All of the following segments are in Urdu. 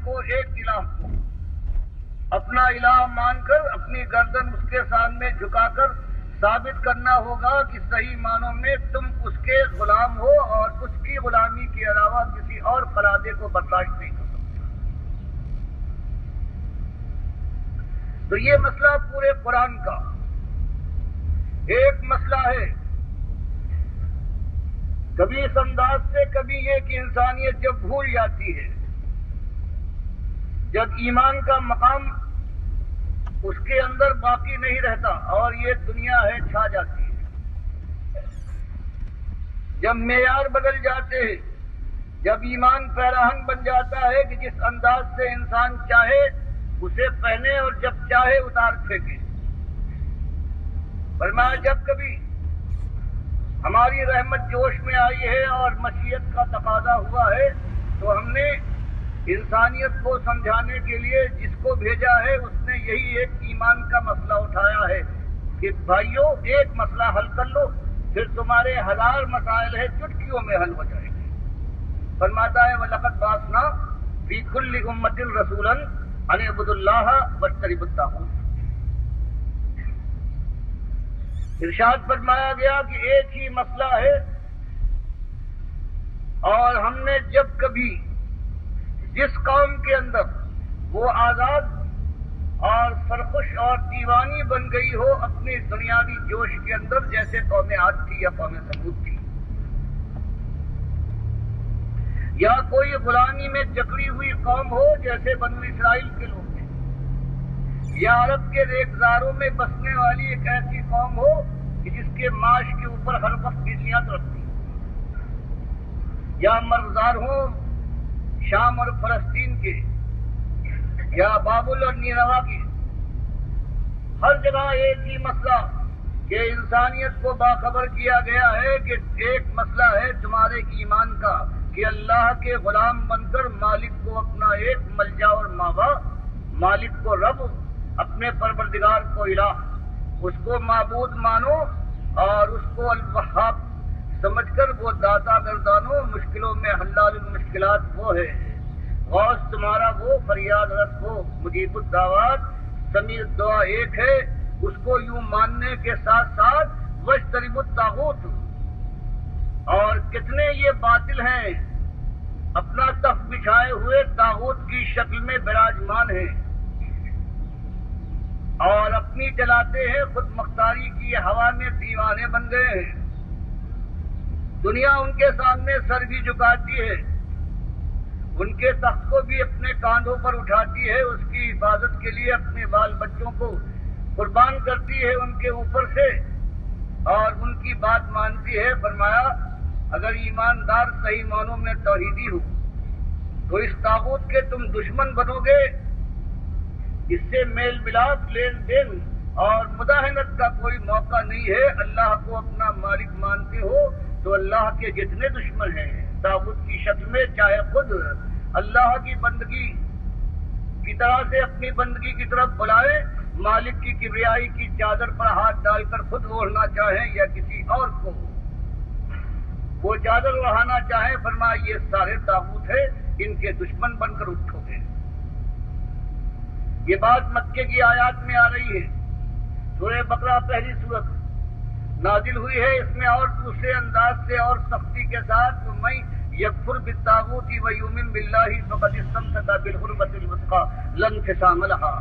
کو ایک الہ کو اپنا الہ مان کر اپنی گردن اس کے سامنے جھکا کر ثابت کرنا ہوگا کہ صحیح معنوں میں تم اس کے غلام ہو اور اس کی غلامی کے علاوہ کسی اور قرادے کو برداشت نہیں کر سکتے. تو یہ مسئلہ پورے قرآن کا ایک مسئلہ ہے. کبھی اس انداز سے، کبھی یہ کہ انسانیت جب بھول جاتی ہے، جب ایمان کا مقام اس کے اندر باقی نہیں رہتا اور یہ دنیا ہے چھا جاتی ہے، جب معیار بدل جاتے ہیں، جب ایمان پیراہن بن جاتا ہے کہ جس انداز سے انسان چاہے اسے پہنے اور جب چاہے اتار پھینکے. فرمایا جب کبھی ہماری رحمت جوش میں آئی ہے اور مشیت کا تقاضا ہوا ہے تو ہم نے انسانیت کو سمجھانے کے لیے جس کو بھیجا ہے اس نے یہی ایک ایمان کا مسئلہ اٹھایا ہے کہ بھائیوں ایک مسئلہ حل کر لو، پھر تمہارے ہزار مسائل ہیں چٹکیوں میں حل ہو جائیں گے. فرماتا ہے وَلَقَدْ بَعَثْنَا فِي كُلِّ أُمَّةٍ رَسُولًا أَنِ اعْبُدُوا اللَّهَ وَاجْتَنِبُوا الطَّاغُوتَ. ارشاد فرمایا گیا کہ ایک ہی مسئلہ ہے اور ہم نے جب کبھی جس قوم کے اندر وہ آزاد اور سرخوش اور دیوانی بن گئی ہو اپنی دنیاوی جوش کے اندر، جیسے قوم عاد تھی یا قوم ثمود تھی، یا کوئی غلامی میں جکڑی ہوئی قوم ہو جیسے بنو اسرائیل کے لوگ تھے، یا عرب کے ریگزاروں میں بسنے والی ایک ایسی قوم ہو کہ جس کے معاش کے اوپر ہر وقت بسیاں رکھتی، یا مرغزار ہوں شام اور فلسطین کے، یا بابل اور نینوا کے. ہر جگہ ایک ہی مسئلہ کہ انسانیت کو باخبر کیا گیا ہے کہ ایک مسئلہ ہے تمہارے ایمان کا کہ اللہ کے غلام بن کر مالک کو اپنا ایک ملجا اور ماوا، مالک کو رب، اپنے پروردگار کو الہ، اس کو معبود مانو اور اس کو الوہاب سمجھ کر وہ داتا گردانو. مشکلوں میں حلال المشکلات وہ ہے، غوث تمہارا وہ، فریاد رس وہ، مجیب الدعوات، سمیع دعا ایک ہے. اس کو یوں ماننے کے ساتھ ساتھ واجتنبوا الطاغوت. اور کتنے یہ باطل ہیں، اپنا تخت بچھائے ہوئے طاغوت کی شکل میں براجمان ہیں اور اپنی چلاتے ہیں خود مختاری کی ہوا میں دیوانے بن گئے ہیں. دنیا ان کے سامنے سر بھی جھکاتی ہے، ان کے تخت کو بھی اپنے کاندھوں پر اٹھاتی ہے، اس کی حفاظت کے لیے اپنے بال بچوں کو قربان کرتی ہے ان کے اوپر سے اور ان کی بات مانتی ہے. فرمایا اگر ایماندار صحیح معنوں میں توحیدی ہو تو اس طاغوت کے تم دشمن بنو گے، اس سے میل ملاپ، لین دین اور مداہنت کا کوئی موقع نہیں ہے. اللہ کو اپنا مالک مانتے ہو تو اللہ کے جتنے دشمن ہیں طاغوت کی شکل میں، چاہے خود اللہ کی بندگی کی طرح سے اپنی بندگی کی طرف بلائے، مالک کی کبریائی کی چادر پر ہاتھ ڈال کر خود اوڑھنا چاہیں یا کسی اور کو وہ چادر اڑانا چاہیں، فرمایا یہ سارے طاغوت ہیں، ان کے دشمن بن کر اٹھو گے. یہ بات مکے کی آیات میں آ رہی ہے. سورہ بقرہ پہلی سورت نازل ہوئی ہے، اس میں اور دوسرے انداز سے اور سختی کے ساتھ میں یکفر بالطاغوت ویؤمن باللہ فقد استمسک بالعروۃ الوثقی لا انفصام لها.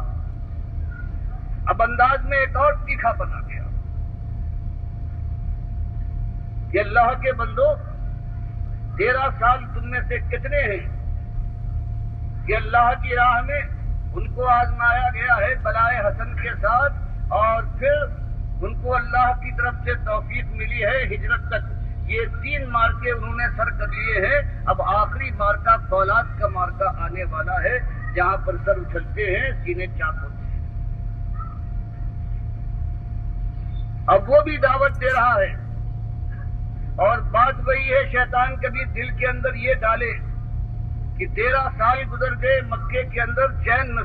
اب انداز میں ایک اور تیکھا بنا گیا کہ اللہ کے بندو 13 سال تم میں سے کتنے ہیں کہ اللہ کی راہ میں ان کو آزمایا گیا ہے بلائے حسن کے ساتھ اور پھر ان کو اللہ کی طرف سے توفیق ملی ہے ہجرت تک. یہ 3 مارکے انہوں نے سر کر لیے ہیں. اب آخری مارکہ فولاد کا مارکہ آنے والا ہے جہاں پر سر اچھلتے ہیں، سینے چاک ہوتے ہیں. اب وہ بھی دعوت دے رہا ہے اور بات وہی ہے، شیطان کبھی دل کے اندر یہ ڈالے کہ 13 سال گزر گئے، مکے کے اندر چین نصیب